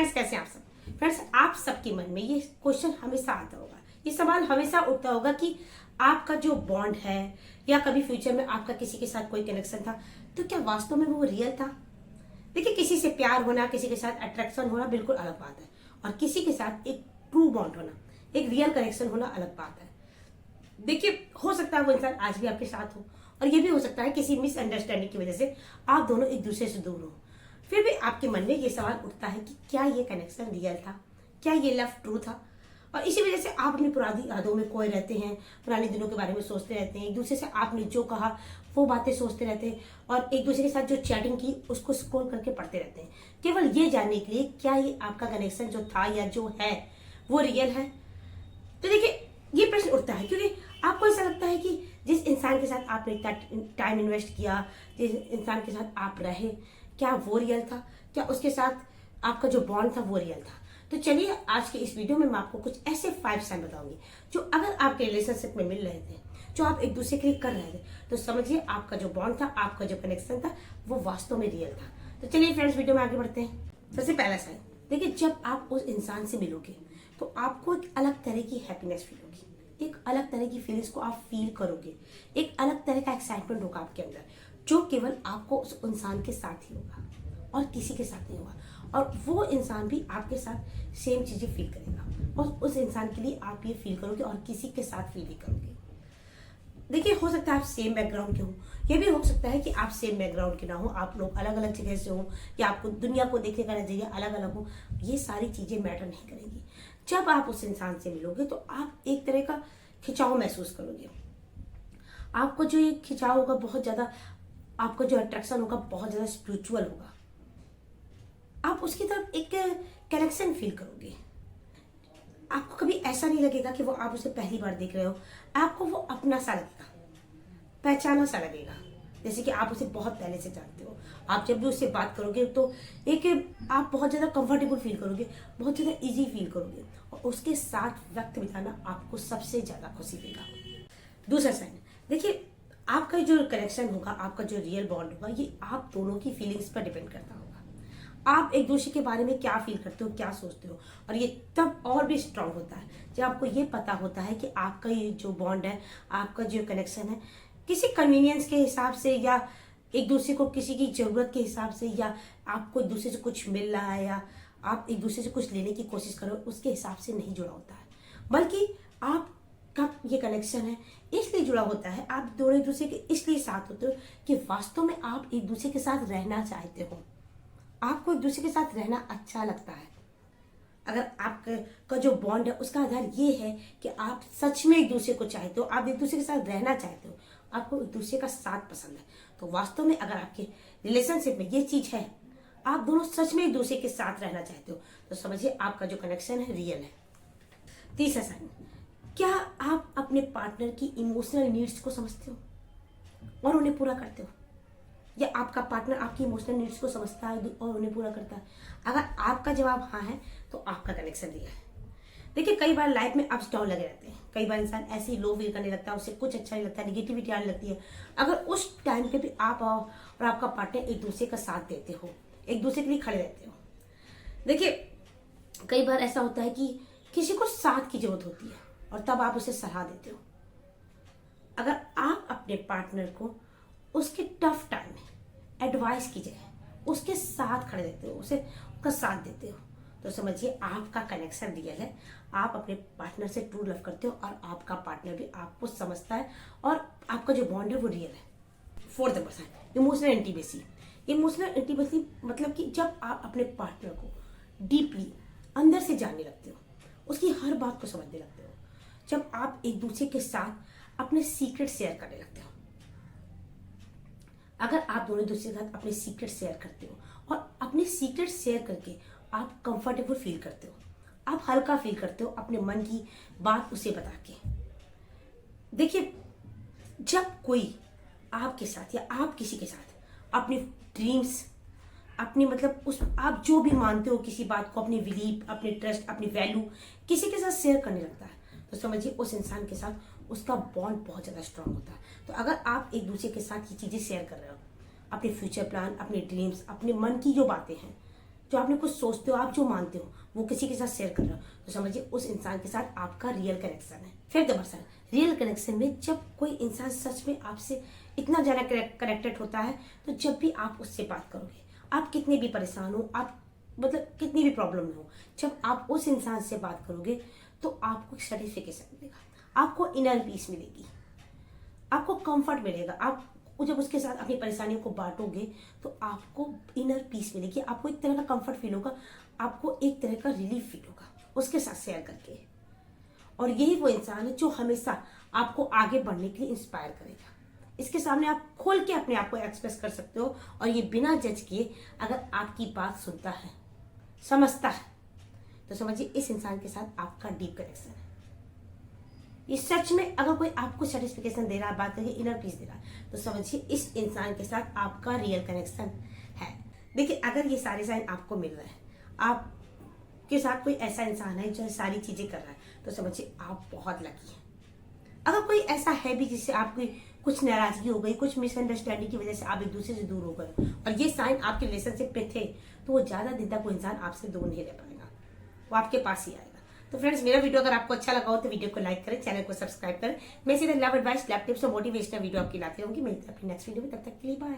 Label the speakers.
Speaker 1: Friends, कैसे हैं आप सब? फ्रेंड्स, आप सबके मन में ये क्वेश्चन हमेशा आता होगा, ये सवाल हमेशा उठता होगा कि आपका जो बॉन्ड है या कभी फ्यूचर में आपका किसी के साथ कोई कनेक्शन था, तो क्या वास्तव में वो रियल था? देखिए, किसी से प्यार होना, किसी के साथ अट्रैक्शन होना बिल्कुल अलग बात है, और किसी के साथ एक ट्रू बॉन्ड होना, एक रियल कनेक्शन होना अलग बात है। देखिए, हो सकता है वो इंसान आज भी आपके साथ हो, और ये भी हो सकता है किसी मिसअंडरस्टैंडिंग की वजह से आप दोनों एक दूसरे से दूर हो। फिर भी आपके मन में ये सवाल उठता है कि क्या ये कनेक्शन रियल था, क्या ये लव ट्रू था? और इसी वजह से आप अपनी पुरानी यादों में खोए रहते हैं, पुराने दिनों के बारे में सोचते रहते हैं, एक दूसरे से आपने जो कहा वो बातें सोचते रहते हैं, और एक दूसरे के साथ जो चैटिंग की उसको स्क्रॉल करके पढ़ते रहते हैं, केवल ये जानने के लिए क्या ये आपका कनेक्शन जो था या जो है वो रियल है। तो देखिए, ये प्रश्न उठता है क्योंकि आपको ऐसा लगता है कि जिस इंसान के साथ आपने इतना टाइम इन्वेस्ट किया, जिस इंसान के साथ आप रहे, क्या वो रियल था? क्या उसके साथ आपका जो बॉन्ड था वो रियल था? तो चलिए, आज के इस वीडियो में मैं आपको कुछ ऐसे 5 साइन बताऊंगी जो अगर आपके रिलेशनशिप में मिल रहे थे, जो आप एक दूसरे के लिए कर रहे थे, तो समझिए आपका जो बॉन्ड था, आपका जो कनेक्शन था, वो वास्तव में रियल था। तो चलिए फ्रेंड्स, वीडियो में आगे बढ़ते हैं। सबसे पहला साइन, देखिए, जब आप उस इंसान से मिलोगे तो आपको एक अलग तरह की हैप्पीनेस फील होगी, एक अलग तरह की फीलिंग्स को आप फील करोगे, एक अलग तरह का एक्साइटमेंट होगा आपके अंदर, जो केवल आपको उस इंसान के साथ ही होगा और किसी के साथ नहीं होगा। और वो इंसान भी आपके साथ सेम चीजें फील करेगा, और उस इंसान के लिए आप ये फील करोगे और किसी के साथ फील भी करोगे। देखिए, हो सकता है आप सेम बैकग्राउंड के हो, ये भी हो सकता है कि आप सेम बैकग्राउंड के ना हो, आप लोग अलग अलग जगह से हो, या आपको दुनिया को देखने का नजरिया अलग अलग हो। ये सारी चीजें मैटर नहीं करेंगी। जब आप उस इंसान से मिलोगे तो आप एक तरह का खिंचाव महसूस करोगे। आपको जो ये खिंचाव होगा बहुत ज्यादा, आपका जो अट्रैक्शन होगा बहुत ज्यादा स्पिरिचुअल होगा। आप उसकी तरफ एक कनेक्शन फील करोगे। आपको कभी ऐसा नहीं लगेगा कि वो आप उसे पहली बार देख रहे हो, आपको वो अपना सा लगेगा, पहचाना सा लगेगा, जैसे कि आप उसे बहुत पहले से जानते हो। आप जब भी उससे बात करोगे तो एक आप बहुत ज्यादा कंफर्टेबल फील करोगे, बहुत ज्यादा इजी फील करोगे, और उसके साथ वक्त बिताना आपको सबसे ज्यादा खुशी देगा। दूसरा साइन, देखिए, आपका जो कनेक्शन होगा, आपका जो रियल बॉन्ड होगा, ये आप दोनों की फीलिंग्स पर डिपेंड करता होगा। आप एक दूसरे के बारे में क्या फील करते हो, क्या सोचते हो, और ये तब और भी स्ट्रांग होता है जब आपको ये पता होता है कि आपका ये जो बॉन्ड है, आपका जो कनेक्शन है, किसी कन्वीनियंस के हिसाब से, या एक दूसरे को किसी की जरूरत के हिसाब से, या आपको एक दूसरे से कुछ मिल रहा है, या आप एक दूसरे से कुछ लेने की कोशिश करो, उसके हिसाब से नहीं जुड़ा होता है, बल्कि आपका ये कनेक्शन है इसलिए जुड़ा होता है, आप दोनों एक दूसरे के इसलिए साथ होते हो कि वास्तव में आप एक दूसरे के साथ रहना चाहते हो, आपको एक दूसरे के साथ रहना अच्छा लगता है। अगर आपका जो बॉन्ड है उसका आधार ये है कि आप सच में एक दूसरे को चाहते हो, आप एक दूसरे के साथ रहना चाहते हो, आपको एक दूसरे का साथ पसंद है, तो वास्तव में अगर आपके रिलेशनशिप में ये चीज है, आप दोनों सच में एक दूसरे के साथ रहना चाहते हो, तो समझिए आपका जो कनेक्शन है रियल है। तीसरा साइन, क्या आप अपने पार्टनर की इमोशनल नीड्स को समझते हो और उन्हें पूरा करते हो, या आपका पार्टनर आपकी इमोशनल नीड्स को समझता है और उन्हें पूरा करता है? अगर आपका जवाब हाँ है तो आपका कनेक्शन रियल है। देखिए, कई बार लाइफ में अप्स डाउन लगे रहते हैं, कई बार इंसान ऐसे ही लो फील करने लगता है, उसे कुछ अच्छा नहीं लगता, निगेटिविटी आने लगती है। अगर उस टाइम पे भी आप आओ और आपका पार्टनर एक दूसरे का साथ देते हो, एक दूसरे के लिए खड़े रहते हो। देखिए, कई बार ऐसा होता है कि किसी को साथ की जरूरत होती है और तब आप उसे सलाह देते हो। अगर आप अपने पार्टनर को उसके टफ टाइम में एडवाइस की जगह उसके साथ खड़े रहते हो, उसे उसका साथ देते हो, तो समझिए आपका कनेक्शन रियल है। आप अपने पार्टनर से ट्रू लव करते हो और आपका पार्टनर भी आपको समझता है, और आपका जो बॉन्ड है वो रियल है। Fourth number sign, emotional intimacy. Emotional intimacy मतलब कि जब आप अपने पार्टनर को डीपली अंदर से जानने लगते हो, उसकी हर बात को समझने लगते हो, जब आप एक दूसरे के साथ अपने सीक्रेट शेयर करने लगते हो। अगर आप दोनों दूसरे के साथ अपने सीक्रेट शेयर करते हो और अपने सीक्रेट शेयर करके आप कंफर्टेबल फील करते हो, आप हल्का फील करते हो अपने मन की बात उसे बता के। देखिए, जब कोई आपके साथ या आप किसी के साथ अपने ड्रीम्स, अपनी मतलब उस आप जो भी मानते हो किसी बात को, अपनी बिलीफ, अपने ट्रस्ट, अपनी वैल्यू किसी के साथ शेयर करने लगता है, तो समझिए उस इंसान के साथ उसका बॉन्ड बहुत ज्यादा स्ट्रांग होता है। तो अगर आप एक दूसरे के साथ ये चीजें शेयर कर रहे हो, अपने फ्यूचर प्लान, अपने ड्रीम्स, अपने मन की जो बातें हैं, जो आपने कुछ सोचते हो, आप जो मानते हो, वो किसी के साथ शेयर कर रहे हो, तो समझिए उस इंसान के साथ आपका रियल कनेक्शन है। फिर नंबर 7, रियल कनेक्शन में जब कोई इंसान सच में आपसे इतना ज्यादा कनेक्टेड होता है, तो जब भी आप उससे बात करोगे, आप कितने भी परेशान हो, आप मतलब कितनी भी प्रॉब्लम में हो, जब आप उस इंसान से बात करोगे तो आपको सर्टिफिकेशन मिलेगा, आपको इनर पीस मिलेगी, आपको कंफर्ट मिलेगा। आप जब उसके साथ अपनी परेशानियों को बांटोगे तो आपको इनर पीस मिलेगी, आपको एक तरह का कंफर्ट फील होगा, आपको एक तरह का रिलीफ फील होगा उसके साथ शेयर करके। और यही वो इंसान है जो हमेशा आपको आगे बढ़ने के लिए इंस्पायर करेगा। इसके सामने आप खोल के अपने आप को एक्सप्रेस कर सकते हो, और ये बिना जज किए अगर आपकी बात सुनता है, समझता है, तो समझिए इस इंसान के साथ आपका डीप कनेक्शन है। ये सच में अगर कोई आपको सेटिस्फिकेशन दे रहा है, बात करके इनर पीस दे रहा है, तो समझिए इस इंसान के साथ आपका रियल कनेक्शन है। देखिए, अगर ये सारे साइन आपको मिल रहे हैं, आपके साथ कोई ऐसा इंसान है जो सारी चीजें कर रहा है, तो समझिए आप बहुत लकी हैं। अगर कोई ऐसा है भी जिससे आपकी कुछ नाराजगी हो गई, कुछ मिसअंडरस्टैंडिंग की वजह से आप एक दूसरे से दूर हो गए, और ये साइन आपके रिलेशनशिप पे थे, तो वो ज्यादा दिन तक वो इंसान आपसे दूर नहीं रह पाएगा, वो आपके पास ही आएगा। तो फ्रेंड्स, मेरा वीडियो अगर आपको अच्छा लगा हो तो वीडियो को लाइक करें, चैनल को सब्सक्राइब करें। मैं सीधे लव एडवाइस, लैप टिप्स और मोटिवेशनल वीडियो आपकी लाती रहूंगी। मिलते हैं अपनी नेक्स्ट वीडियो में, तब तक के लिए बाय।